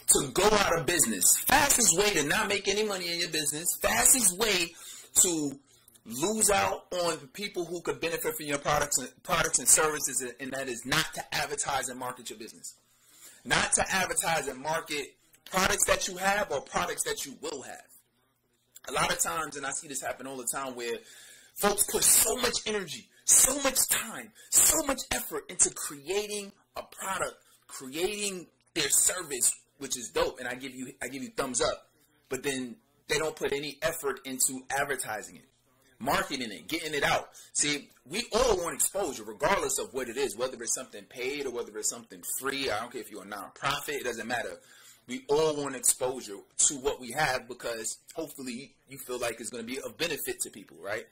to go out of business. Fastest way to not make any money in your business. Fastest way to lose out on people who could benefit from your products and services, and that is not to advertise and market your business. Not to advertise and market products that you have or products that you will have. A lot of times, and I see this happen all the time, where folks put so much energy, so much time, so much effort into creating a product, creating their service, which is dope, and I give you thumbs up, but then they don't put any effort into advertising it, marketing it, getting it out. See, we all want exposure, regardless of what it is, whether it's something paid or whether it's something free. I don't care if you're a nonprofit, it doesn't matter. We all want exposure to what we have because hopefully you feel like it's going to be of benefit to people, right?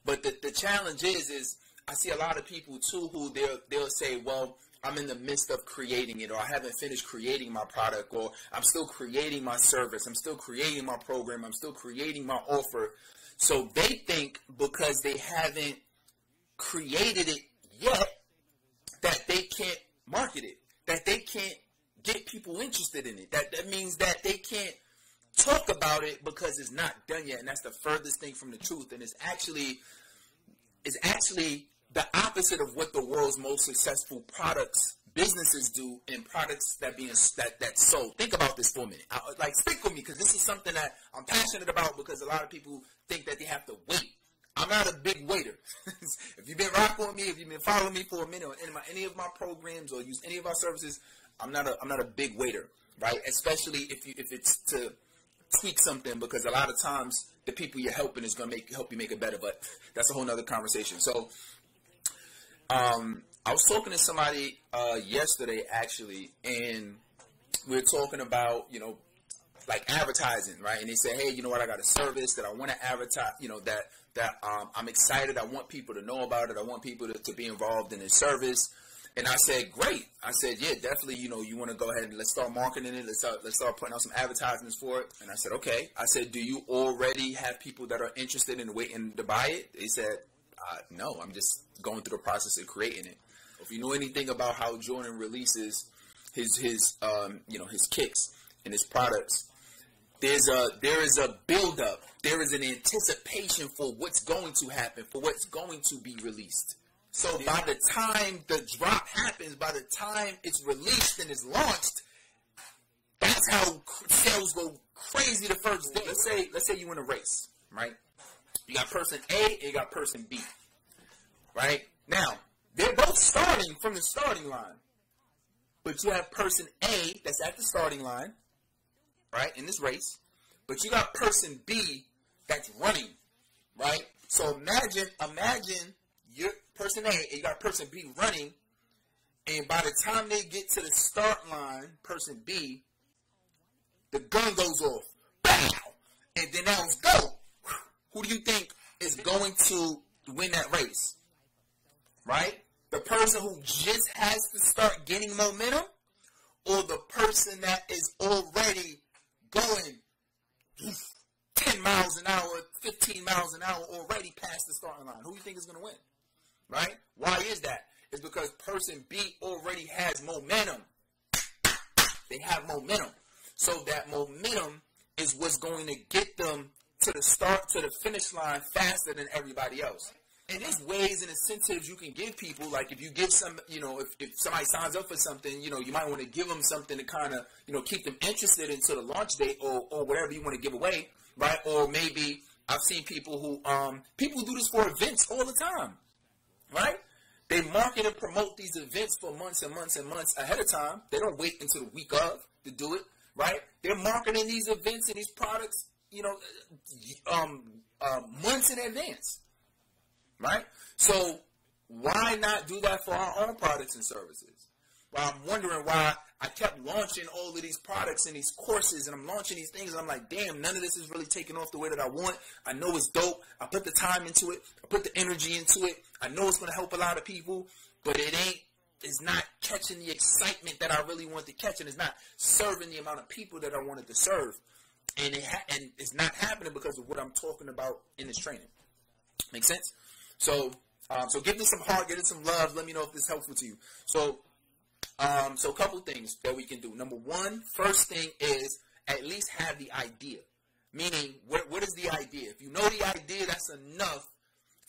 But the challenge is I see a lot of people too who they'll say, well, I'm in the midst of creating it, or I haven't finished creating my product, or I'm still creating my service, I'm still creating my program, I'm still creating my offer. So they think because they haven't created it yet that they can't market it, that they can't get people interested in it. That means that they can't talk about it because it's not done yet, and that's the furthest thing from the truth. And it's actually the opposite of what the world's most successful businesses do, and products that sold. Think about this for a minute. Stick with me, because this is something that I'm passionate about, because a lot of people think that they have to wait. I'm not a big waiter. If you've been rocking with me, if you've been following me for a minute, or any of my programs, or use any of our services, I'm not a big waiter, right? Especially if it's to tweak something, because a lot of times the people you're helping is going to help you make it better, but that's a whole nother conversation. So I was talking to somebody yesterday, actually, and we were talking about, like advertising, right? And they said, hey, you know what, I got a service that I want to advertise, that I'm excited. I want people to know about it. I want people to be involved in this service. And I said, great. I said, yeah, definitely, you want to go ahead and let's start marketing it. Let's start putting out some advertisements for it. And I said, okay. I said, do you already have people that are interested in waiting to buy it? They said, no, I'm just going through the process of creating it. If you know anything about how Jordan releases his kicks and his products, there is a build-up. There is an anticipation for what's going to happen, for what's going to be released. So by the time the drop happens, by the time it's released and it's launched, that's how sales go crazy the first day. Let's say you win a race, right? You got person A and you got person B, right? Now, they're both starting from the starting line, but you have person A that's at the starting line, right, in this race, but you got person B that's running, right? So imagine you're person A and you got person B running, and by the time they get to the start line, person B, the gun goes off, bow, and then now it's go. Who do you think is going to win that race, right? The person who just has to start getting momentum, or the person that is already going 10 miles an hour, 15 miles an hour already past the starting line? Who do you think is going to win? Right? Why is that? It's because person B already has momentum. They have momentum. So that momentum is what's going to get them to the finish line faster than everybody else. And there's ways and incentives you can give people. Like if you give some, if somebody signs up for something, you might want to give them something to kind of, keep them interested until the launch date or whatever you want to give away, right? Or maybe I've seen people who do this for events all the time. Right? They market and promote these events for months and months and months ahead of time. They don't wait until the week of to do it, right? They're marketing these events and these products, months in advance, right? So why not do that for our own products and services? Well, I'm wondering why I kept launching all of these products and these courses, and I'm launching these things, and I'm like, damn, none of this is really taking off the way that I want. I know it's dope. I put the time into it. I put the energy into it. I know it's going to help a lot of people, but it's not catching the excitement that I really want to catch, and it's not serving the amount of people that I wanted to serve. And it's not happening because of what I'm talking about in this training. Make sense? So give this some heart, give it some love. Let me know if this is helpful to you. So So a couple things that we can do. Number one, first thing is at least have the idea. Meaning, what is the idea? If you know the idea, that's enough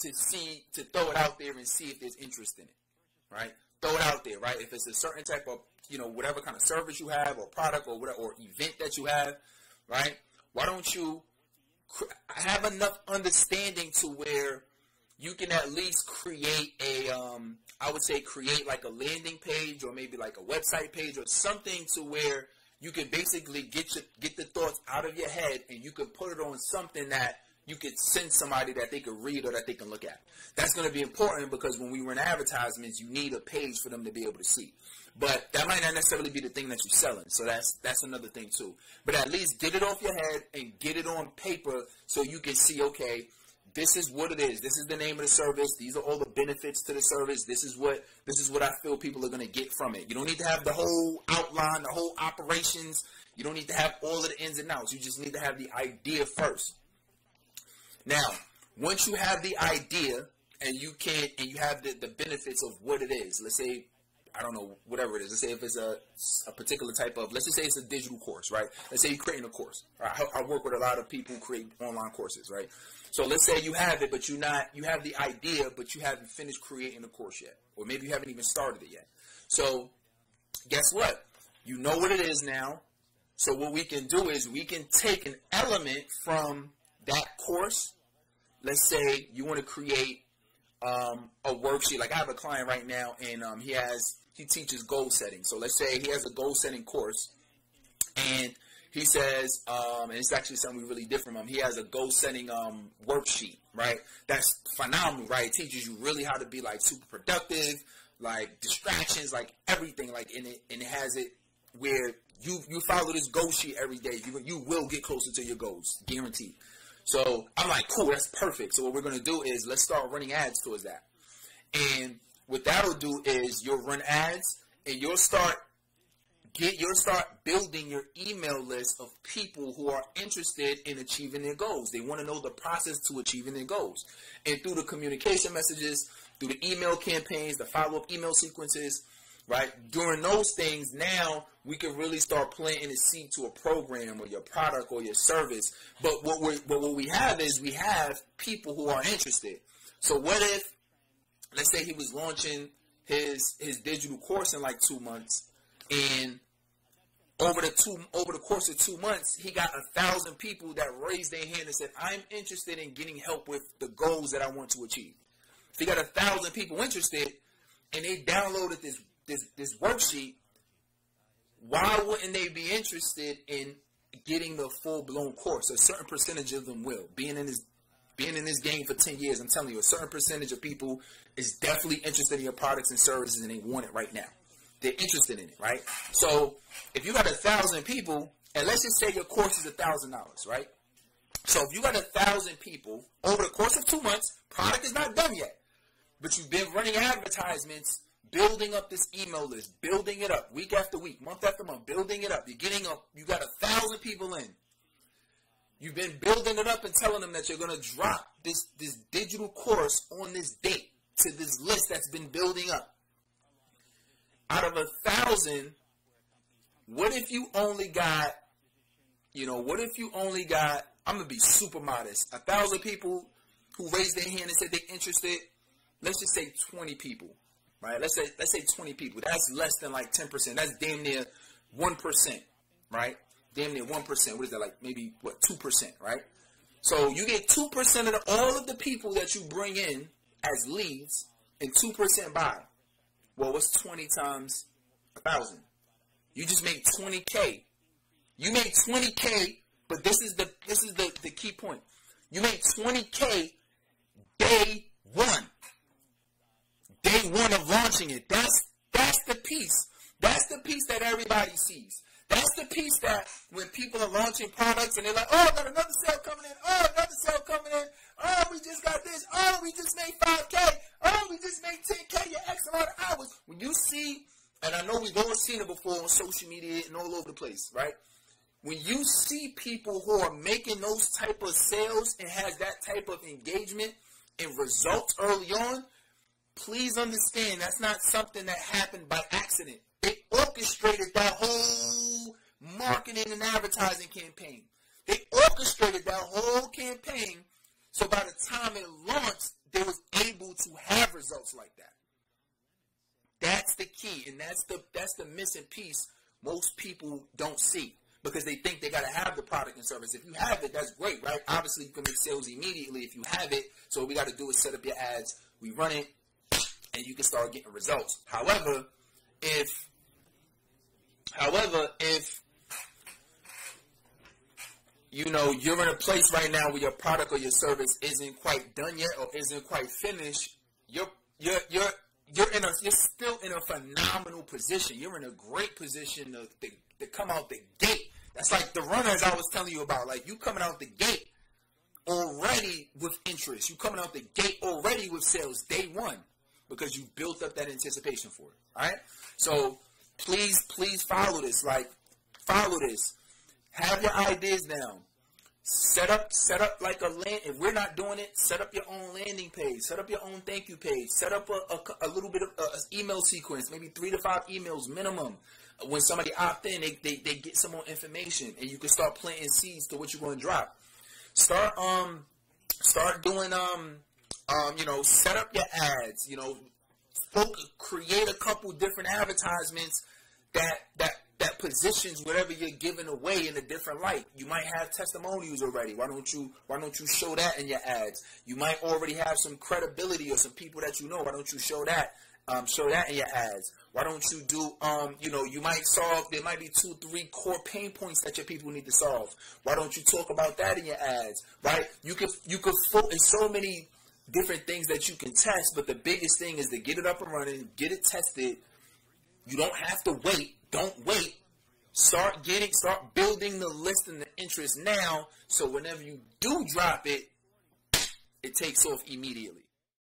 to throw it out there and see if there's interest in it, right? Throw it out there, right? If it's a certain type of, whatever kind of service you have or product or whatever, or event that you have, right? Why don't you have enough understanding to where you can at least create create like a landing page or maybe like a website page or something to where you can basically get the thoughts out of your head and you can put it on something that you could send somebody that they could read or that they can look at. That's going to be important because when we run advertisements, you need a page for them to be able to see. But that might not necessarily be the thing that you're selling. So that's another thing too. But at least get it off your head and get it on paper so you can see, okay, this is what it is. This is the name of the service. These are all the benefits to the service. This is what I feel people are going to get from it. You don't need to have the whole outline, the whole operations. You don't need to have all of the ins and outs. You just need to have the idea first. Now, once you have the idea and you have the benefits of what it is, let's say, I don't know, whatever it is. Let's say if it's a particular type of, let's just say it's a digital course, right? Let's say you're creating a course. I work with a lot of people who create online courses, right? So let's say you have it, but you have the idea, but you haven't finished creating the course yet. Or maybe you haven't even started it yet. So guess what? You know what it is now. So what we can do is we can take an element from that course. Let's say you want to create a worksheet. Like I have a client right now, and he teaches goal setting. So let's say he has a goal setting course, and he says, and it's actually something we really did from him. He has a goal setting worksheet, right? That's phenomenal, right? It teaches you really how to be like super productive, like distractions, like everything, like and it has it where you follow this goal sheet every day. You will get closer to your goals, guaranteed. So I'm like, cool, that's perfect. So what we're gonna do is let's start running ads towards that. And what that'll do is you'll run ads and you'll start building your email list of people who are interested in achieving their goals. They want to know the process to achieving their goals. And through the communication messages, through the email campaigns, the follow-up email sequences, right? During those things, now we can really start planting a seed to a program or your product or your service. But what we have is we have people who are interested. So what if, let's say he was launching his digital course in like 2 months, and over the course of 2 months, he got 1,000 people that raised their hand and said, I'm interested in getting help with the goals that I want to achieve. If he got 1,000 people interested and they downloaded this worksheet, why wouldn't they be interested in getting the full-blown course? A certain percentage of them will. Being in this game for 10 years, I'm telling you, a certain percentage of people is definitely interested in your products and services, and they want it right now. They're interested in it, right? So if you got 1,000 people, and let's just say your course is $1,000, right? So if you got 1,000 people over the course of 2 months, product is not done yet, but you've been running advertisements, building up this email list, building it up week after week, month after month, building it up. You're getting up. You got 1,000 people in. You've been building it up and telling them that you're going to drop this digital course on this date to this list that's been building up. Out of 1,000, what if you only got, I'm going to be super modest, 1,000 people who raised their hand and said they're interested, let's just say 20 people, right? Let's say 20 people. That's less than like 10%. That's damn near 1%, right? Damn near 1%. What is that, like maybe, 2%, right? So you get 2% of all of the people that you bring in as leads and 2% buy. Well, what's 20 times 1,000? You just made 20K. You made 20K, but this is the key point. You made 20K day one. Day one of launching it. That's the piece. That's the piece that everybody sees. That's the piece that when people are launching products and they're like, oh, I got another sale coming in. Oh, another sale coming in. Oh, we just got this. Oh, we just made 5K. Oh, we just made 10K. Your X amount of hours. When you see, and I know we've all seen it before on social media and all over the place, right? When you see people who are making those type of sales and has that type of engagement and results early on, please understand that's not something that happened by accident. They orchestrated that whole marketing and advertising campaign. They orchestrated that whole campaign, so by the time it launched, they was able to have results like that. That's the key, and that's the missing piece most people don't see, because they think they got to have the product and service. If you have it, that's great, right? Obviously, you can make sales immediately if you have it. So what we got to do is set up your ads. We run it, and you can start getting results. However, if you know you're in a place right now where your product or your service isn't quite done yet or isn't quite finished, you're still in a phenomenal position. You're in a great position to come out the gate. That's like the runners I was telling you about. Like, you coming out the gate already with interest. You coming out the gate already with sales day one, because you built up that anticipation for it. All right? So please follow this. Like, follow this. Have your ideas down. Set up like a land. If we're not doing it, set up your own landing page. Set up your own thank you page. Set up a little bit of an email sequence, maybe 3 to 5 emails minimum. When somebody opt in, they get some more information, and you can start planting seeds to what you're going to drop. Start doing set up your ads. Create a couple different advertisements that positions whatever you're giving away in a different light. You might have testimonials already. Why don't you show that in your ads? You might already have some credibility or some people that you know. Why don't you show that? Show that in your ads. Why don't you do, you might solve, there might be 2, 3 core pain points that your people need to solve. Why don't you talk about that in your ads, right? You could there's so many different things that you can test, but the biggest thing is to get it up and running, get it tested. You don't have to wait. Don't wait. Start building the list and the interest now, so whenever you do drop it, it takes off immediately.